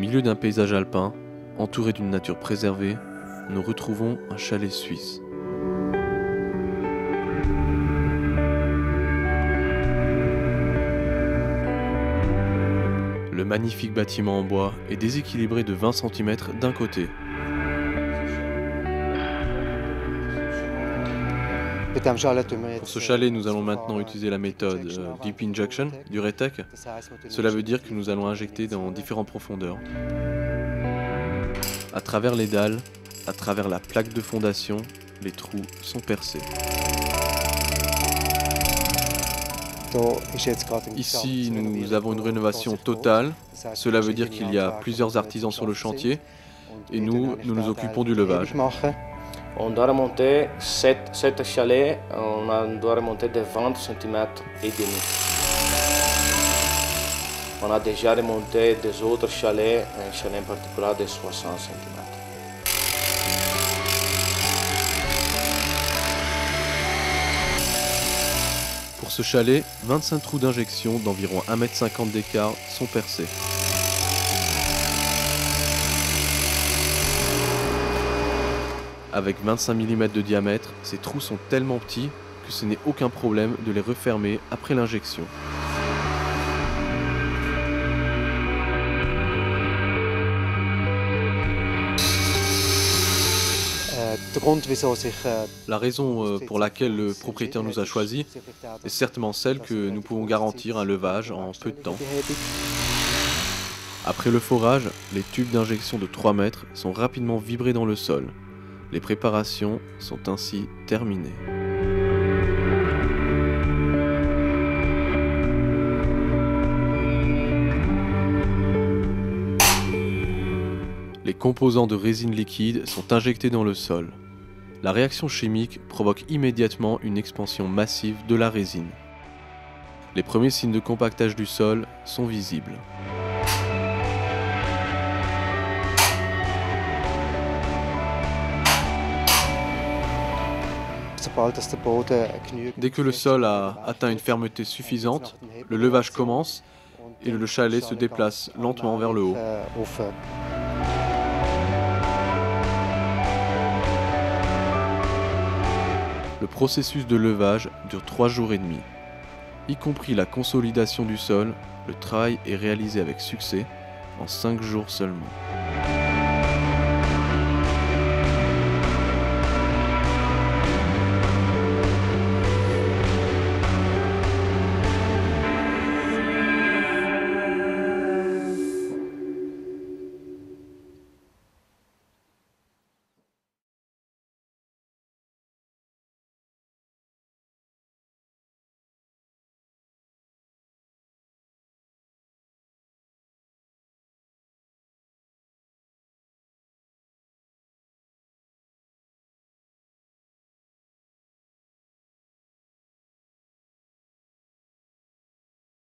milieu d'un paysage alpin, entouré d'une nature préservée, nous retrouvons un chalet suisse. Le magnifique bâtiment en bois est déséquilibré de 20 cm d'un côté. Pour ce chalet, nous allons maintenant utiliser la méthode Deep Injection du Retec. Cela veut dire que nous allons injecter dans différentes profondeurs. À travers les dalles, à travers la plaque de fondation, les trous sont percés. Ici, nous avons une rénovation totale. Cela veut dire qu'il y a plusieurs artisans sur le chantier et nous nous occupons du levage. On doit remonter 7 chalets, on doit remonter de 20 cm et demi. On a déjà remonté des autres chalets, un chalet en particulier de 60 cm. Pour ce chalet, 25 trous d'injection d'environ 1,50 m d'écart sont percés. Avec 25 mm de diamètre, ces trous sont tellement petits que ce n'est aucun problème de les refermer après l'injection. La raison pour laquelle le propriétaire nous a choisis est certainement celle que nous pouvons garantir un levage en peu de temps. Après le forage, les tubes d'injection de 3 mètres sont rapidement vibrés dans le sol. Les préparations sont ainsi terminées. Les composants de résine liquide sont injectés dans le sol. La réaction chimique provoque immédiatement une expansion massive de la résine. Les premiers signes de compactage du sol sont visibles. Dès que le sol a atteint une fermeté suffisante, le levage commence et le chalet se déplace lentement vers le haut. Le processus de levage dure 3 jours et demi. Y compris la consolidation du sol, le travail est réalisé avec succès en 5 jours seulement.